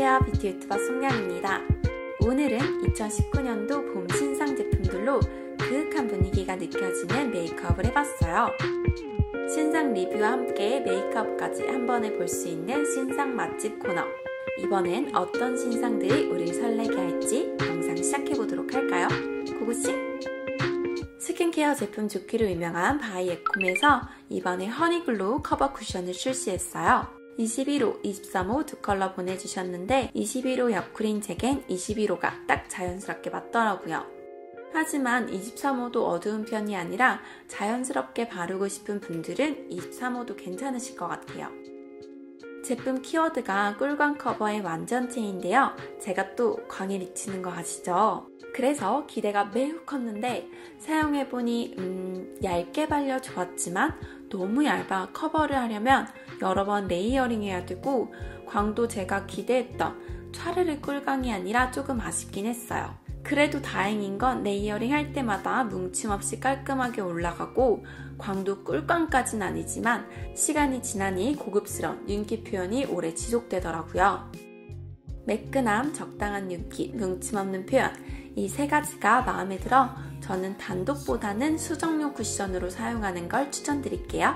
안녕하세요, 뷰티 유튜버 송량입니다. 오늘은 2019년도 봄 신상 제품들로 그윽한 분위기가 느껴지는 메이크업을 해봤어요. 신상 리뷰와 함께 메이크업까지 한 번에 볼 수 있는 신상 맛집 코너. 이번엔 어떤 신상들이 우리를 설레게 할지 영상 시작해보도록 할까요? 고고싱! 스킨케어 제품 좋기로 유명한 바이에콤에서 이번에 허니글로우 커버 쿠션을 출시했어요. 21호, 23호 두 컬러 보내주셨는데 21호 옆크림 잭엔 21호가 딱 자연스럽게 맞더라고요. 하지만 23호도 어두운 편이 아니라 자연스럽게 바르고 싶은 분들은 23호도 괜찮으실 것 같아요. 제품 키워드가 꿀광 커버의 완전체인데요. 제가 또 광에 미치는 거 아시죠? 그래서 기대가 매우 컸는데 사용해보니 얇게 발려 좋았지만 너무 얇아 커버를 하려면 여러 번 레이어링 해야 되고 광도 제가 기대했던 차르르 꿀광이 아니라 조금 아쉽긴 했어요. 그래도 다행인 건 레이어링 할 때마다 뭉침 없이 깔끔하게 올라가고 광도 꿀광까진 아니지만 시간이 지나니 고급스러운 윤기 표현이 오래 지속되더라고요. 매끈함, 적당한 윤기, 뭉침 없는 표현 이 세 가지가 마음에 들어 저는 단독보다는 수정용 쿠션으로 사용하는 걸 추천드릴게요.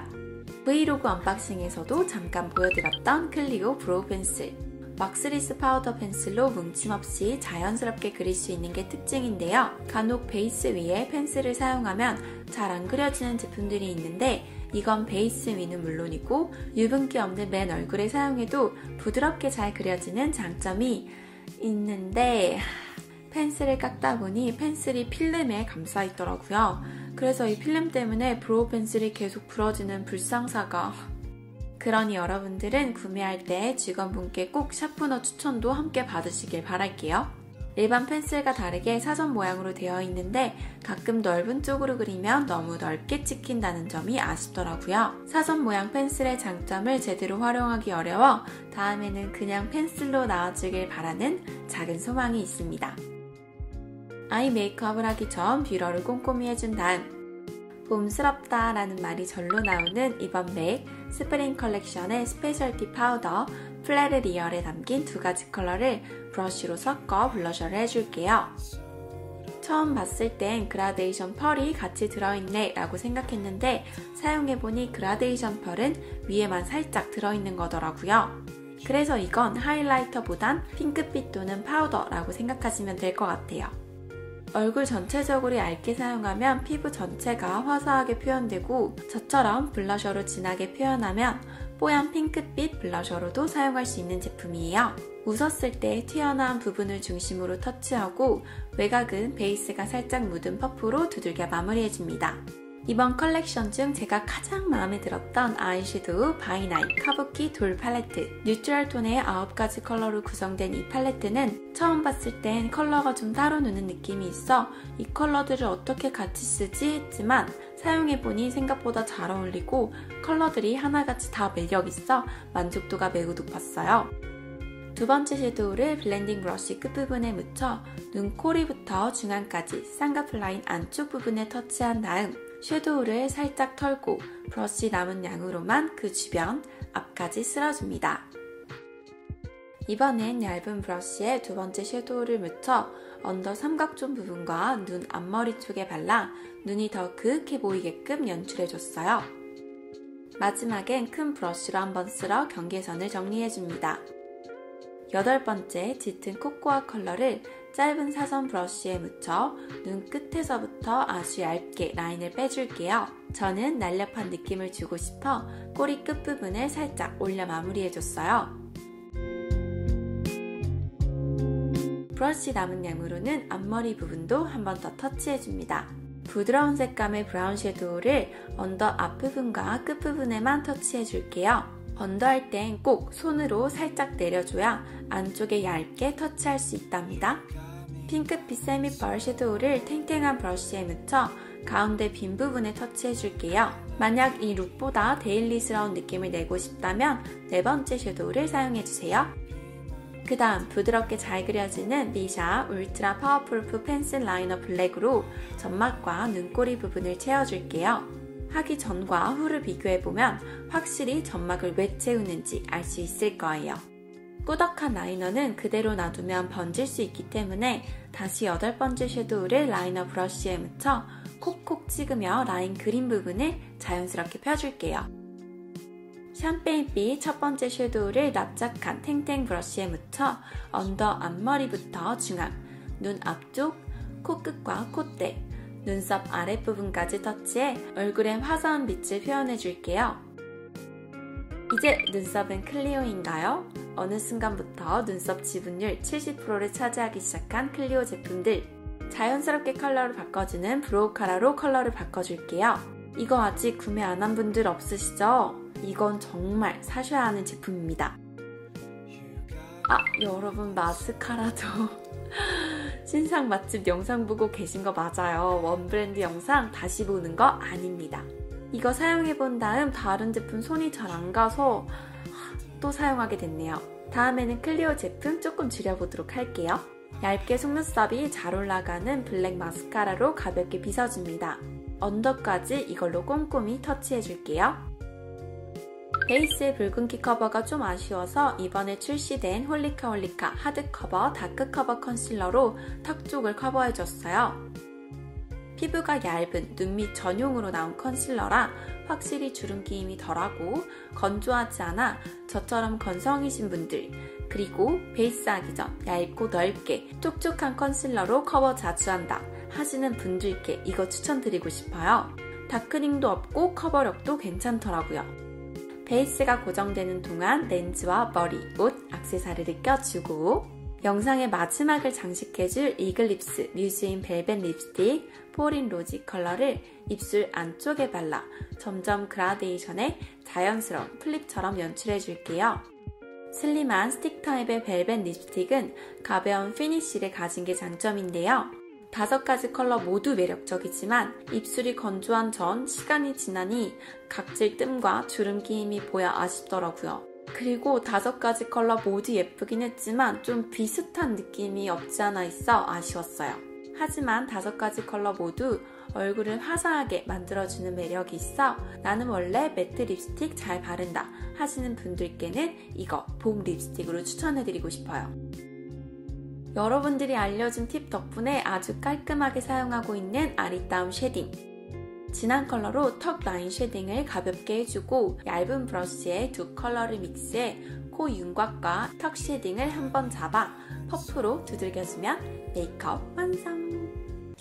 브이로그 언박싱에서도 잠깐 보여드렸던 클리오 브로우 펜슬 왁스리스 파우더 펜슬로 뭉침 없이 자연스럽게 그릴 수 있는 게 특징인데요. 간혹 베이스 위에 펜슬을 사용하면 잘 안 그려지는 제품들이 있는데 이건 베이스 위는 물론이고 유분기 없는 맨 얼굴에 사용해도 부드럽게 잘 그려지는 장점이 있는데 펜슬을 깎다 보니 펜슬이 필름에 감싸 있더라고요. 그래서 이 필름 때문에 브로우 펜슬이 계속 부러지는 불상사가. 그러니 여러분들은 구매할 때 직원분께 꼭 샤프너 추천도 함께 받으시길 바랄게요. 일반 펜슬과 다르게 사선 모양으로 되어 있는데 가끔 넓은 쪽으로 그리면 너무 넓게 찍힌다는 점이 아쉽더라고요. 사선 모양 펜슬의 장점을 제대로 활용하기 어려워 다음에는 그냥 펜슬로 나와주길 바라는 작은 소망이 있습니다. 아이 메이크업을 하기 전 뷰러를 꼼꼼히 해준 다음 봄스럽다 라는 말이 절로 나오는 이번 맥 스프링 컬렉션의 스페셜티 파우더 플레르 리얼에 담긴 두 가지 컬러를 브러쉬로 섞어 블러셔를 해줄게요. 처음 봤을 땐 그라데이션 펄이 같이 들어있네 라고 생각했는데 사용해보니 그라데이션 펄은 위에만 살짝 들어있는 거더라고요. 그래서 이건 하이라이터보단 핑크빛 또는 파우더라고 생각하시면 될 것 같아요. 얼굴 전체적으로 얇게 사용하면 피부 전체가 화사하게 표현되고 저처럼 블러셔로 진하게 표현하면 뽀얀 핑크빛 블러셔로도 사용할 수 있는 제품이에요. 웃었을 때 튀어나온 부분을 중심으로 터치하고 외곽은 베이스가 살짝 묻은 퍼프로 두들겨 마무리해줍니다. 이번 컬렉션 중 제가 가장 마음에 들었던 아이섀도우 바이나이 카부키 돌 팔레트 뉴트럴 톤의 9가지 컬러로 구성된 이 팔레트는 처음 봤을 땐 컬러가 좀 따로 노는 느낌이 있어 이 컬러들을 어떻게 같이 쓰지 했지만 사용해보니 생각보다 잘 어울리고 컬러들이 하나같이 다 매력있어 만족도가 매우 높았어요. 두 번째 섀도우를 블렌딩 브러쉬 끝부분에 묻혀 눈코리부터 중앙까지 쌍꺼풀 라인 안쪽 부분에 터치한 다음 섀도우를 살짝 털고 브러쉬 남은 양으로만 그 주변 앞까지 쓸어줍니다. 이번엔 얇은 브러쉬에 두 번째 섀도우를 묻혀 언더 삼각존 부분과 눈 앞머리 쪽에 발라 눈이 더 그윽해 보이게끔 연출해줬어요. 마지막엔 큰 브러쉬로 한번 쓸어 경계선을 정리해줍니다. 여덟 번째 짙은 코코아 컬러를 짧은 사선 브러쉬에 묻혀 눈 끝에서부터 아주 얇게 라인을 빼줄게요. 저는 날렵한 느낌을 주고 싶어 꼬리 끝부분을 살짝 올려 마무리해줬어요. 브러쉬 남은 양으로는 앞머리 부분도 한 번 더 터치해줍니다. 부드러운 색감의 브라운 섀도우를 언더 앞부분과 끝부분에만 터치해줄게요. 언더할 땐 꼭 손으로 살짝 내려줘야 안쪽에 얇게 터치할 수 있답니다. 핑크빛 세미펄 섀도우를 탱탱한 브러쉬에 묻혀 가운데 빈 부분에 터치해줄게요. 만약 이 룩보다 데일리스러운 느낌을 내고 싶다면 네 번째 섀도우를 사용해주세요. 그 다음 부드럽게 잘 그려지는 미샤 울트라 파워풀프 펜슬 라이너 블랙으로 점막과 눈꼬리 부분을 채워줄게요. 하기 전과 후를 비교해보면 확실히 점막을 왜 채우는지 알 수 있을 거예요. 꾸덕한 라이너는 그대로 놔두면 번질 수 있기 때문에 다시 8번째 섀도우를 라이너 브러쉬에 묻혀 콕콕 찍으며 라인 그린 부분을 자연스럽게 펴줄게요. 샴페인빛 첫 번째 섀도우를 납작한 탱탱 브러쉬에 묻혀 언더 앞머리부터 중앙, 눈 앞쪽, 코끝과 콧대, 눈썹 아랫부분까지 터치해 얼굴에 화사한 빛을 표현해줄게요. 이제 눈썹은 클리오인가요? 어느 순간부터 눈썹 지분율 70%를 차지하기 시작한 클리오 제품들. 자연스럽게 컬러를 바꿔주는 브로우 카라로 컬러를 바꿔줄게요. 이거 아직 구매 안 한 분들 없으시죠? 이건 정말 사셔야 하는 제품입니다. 여러분 마스카라도 신상 맛집 영상 보고 계신 거 맞아요. 원브랜드 영상 다시 보는 거 아닙니다. 이거 사용해본 다음 다른 제품 손이 잘 안 가서 또 사용하게 됐네요. 다음에는 클리오 제품 조금 줄여보도록 할게요. 얇게 속눈썹이 잘 올라가는 블랙 마스카라로 가볍게 빗어줍니다. 언더까지 이걸로 꼼꼼히 터치해줄게요. 베이스의 붉은기 커버가 좀 아쉬워서 이번에 출시된 홀리카 하드 커버 다크 커버 컨실러로 턱 쪽을 커버해줬어요. 피부가 얇은 눈밑 전용으로 나온 컨실러라 확실히 주름기 힘이 덜하고 건조하지 않아 저처럼 건성이신 분들, 그리고 베이스 하기 전 얇고 넓게 촉촉한 컨실러로 커버 자주 한다 하시는 분들께 이거 추천드리고 싶어요. 다크닝도 없고 커버력도 괜찮더라고요. 베이스가 고정되는 동안 렌즈와 머리, 옷, 액세서리를 껴주고 영상의 마지막을 장식해줄 이글립스 뮤즈인 벨벳 립스틱 포린 로지 컬러를 입술 안쪽에 발라 점점 그라데이션에 자연스러운 플립처럼 연출해줄게요. 슬림한 스틱 타입의 벨벳 립스틱은 가벼운 피니쉬를 가진 게 장점인데요. 5가지 컬러 모두 매력적이지만 입술이 건조한 전 시간이 지나니 각질 뜸과 주름기 힘이 보여 아쉽더라고요. 그리고 5가지 컬러 모두 예쁘긴 했지만 좀 비슷한 느낌이 없지 않아 있어 아쉬웠어요. 하지만 5가지 컬러 모두 얼굴을 화사하게 만들어주는 매력이 있어 나는 원래 매트 립스틱 잘 바른다 하시는 분들께는 이거 봄 립스틱으로 추천해드리고 싶어요. 여러분들이 알려준 팁 덕분에 아주 깔끔하게 사용하고 있는 아리따움 쉐딩. 진한 컬러로 턱 라인 쉐딩을 가볍게 해주고 얇은 브러쉬에 두 컬러를 믹스해 코 윤곽과 턱 쉐딩을 한번 잡아 퍼프로 두들겨주면 메이크업 완성!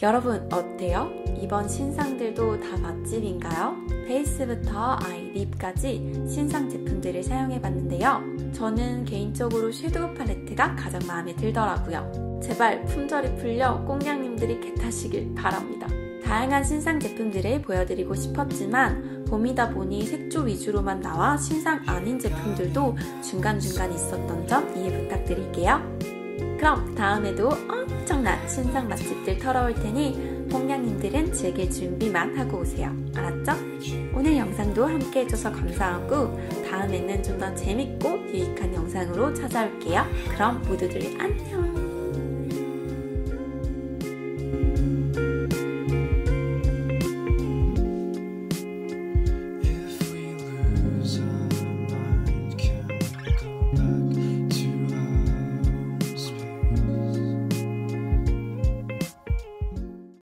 여러분 어때요? 이번 신상들도 다 맛집인가요? 베이스부터 아이, 립까지 신상 제품들을 사용해봤는데요. 저는 개인적으로 섀도우 팔레트가 가장 마음에 들더라고요. 제발 품절이 풀려 꽁냥님들이 개타시길 바랍니다. 다양한 신상 제품들을 보여드리고 싶었지만 봄이다 보니 색조 위주로만 나와 신상 아닌 제품들도 중간중간 있었던 점 이해 부탁드릴게요. 그럼 다음에도 엄청난 신상 맛집들 털어올 테니 꽁냥님들은 즐길 준비만 하고 오세요. 알았죠? 오늘 영상도 함께 해줘서 감사하고 다음에는 좀 더 재밌고 유익한 영상으로 찾아올게요. 그럼 모두들 안녕!